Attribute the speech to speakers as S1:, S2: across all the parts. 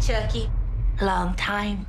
S1: Chucky. Long time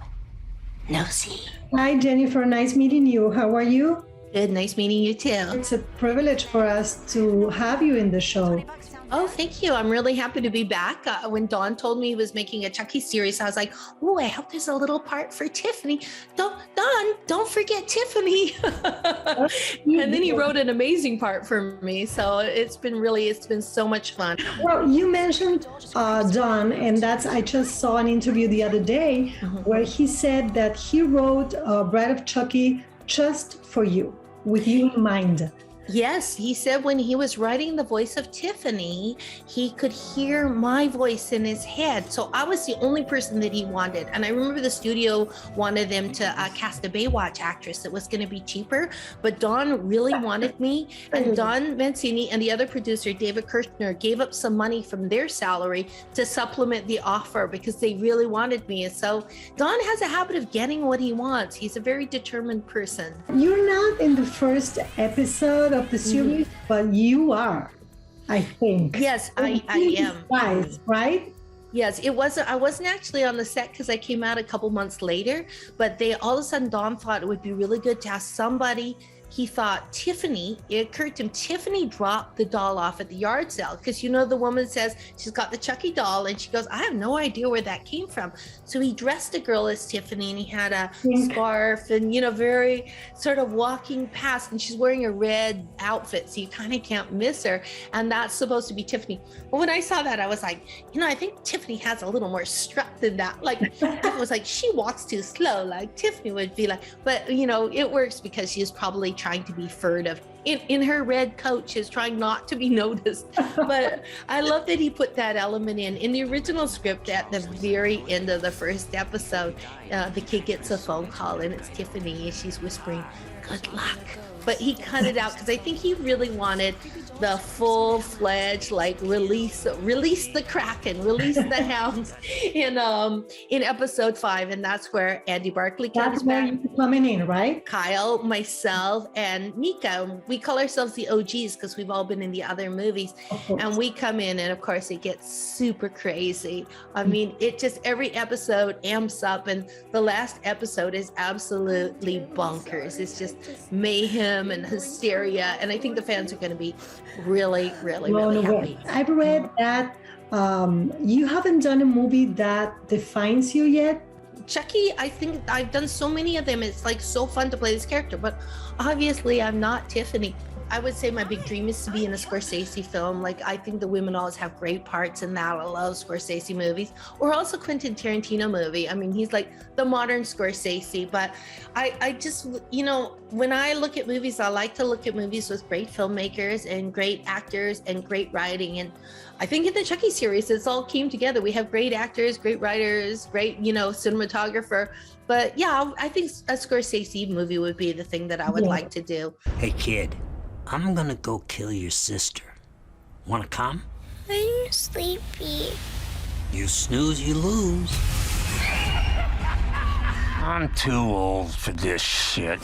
S1: no see.
S2: Hi, Jennifer. Nice meeting you. How are you?
S1: Good, nice meeting you too.
S2: It's a privilege for us to have you in the show.
S1: Oh, thank you. I'm really happy to be back. When Don told me he was making a Chucky series, I was like, oh, I hope there's a little part for Tiffany. Don't forget Tiffany. And then he wrote an amazing part for me. So it's been so much fun.
S2: Well, you mentioned Don, and I just saw an interview the other day where he said that he wrote Bride of Chucky just for you, with you in mind.
S1: Yes, he said when he was writing the voice of Tiffany, he could hear my voice in his head. So I was the only person that he wanted. And I remember the studio wanted them to cast a Baywatch actress that was going to be cheaper. But Don really wanted me. And Don Mancini and the other producer, David Kirshner, gave up some money from their salary to supplement the offer because they really wanted me. And so Don has a habit of getting what he wants. He's a very determined person.
S2: You're not in the first episode of the series, but you are, I think.
S1: Yes, I am.
S2: Guys, right?
S1: Yes, I wasn't actually on the set because I came out a couple months later, but all of a sudden Don thought it would be really good to have somebody. He thought Tiffany, it occurred to him, Tiffany dropped the doll off at the yard sale because the woman says she's got the Chucky doll and she goes, I have no idea where that came from. So he dressed a girl as Tiffany and he had a scarf and, very sort of walking past, and she's wearing a red outfit. So you kind of can't miss her. And that's supposed to be Tiffany. But when I saw that, I was like, I think Tiffany has a little more strut than that. Like, it was like, she walks too slow, like Tiffany would be like, but it works because she's probably trying to be furtive in her red coat. She's trying not to be noticed. But I love that he put that element in the original script. At the very end of the first episode, the kid gets a phone call and it's Tiffany and she's whispering, good luck. But he cut it out because I think he really wanted the full-fledged, like, release the Kraken, release the hounds in episode 5, and that's where Andy Barclay comes back.
S2: That's where coming in, right?
S1: Kyle, myself, and Mika. We call ourselves the OGs because we've all been in the other movies, and we come in, and of course it gets super crazy. I mean, it just every episode amps up, and the last episode is absolutely bonkers. It's just mayhem and hysteria, and I think the fans are going to be really happy.
S2: I've read that you haven't done a movie that defines you yet.
S1: Chucky, I think I've done so many of them. It's like so fun to play this character, but obviously I'm not Tiffany. I would say my big dream is to be in a Scorsese film. Like, I think the women always have great parts in that. I love Scorsese movies, or also Quentin Tarantino movie. I mean, he's like the modern Scorsese, but I just, when I look at movies, I like to look at movies with great filmmakers and great actors and great writing. And I think in the Chucky series, it's all came together. We have great actors, great writers, great, cinematographer. But yeah, I think a Scorsese movie would be the thing that I would like to do.
S3: Hey kid, I'm gonna go kill your sister. Wanna come?
S4: I'm sleepy.
S3: You snooze, you lose.
S5: I'm too old for this shit.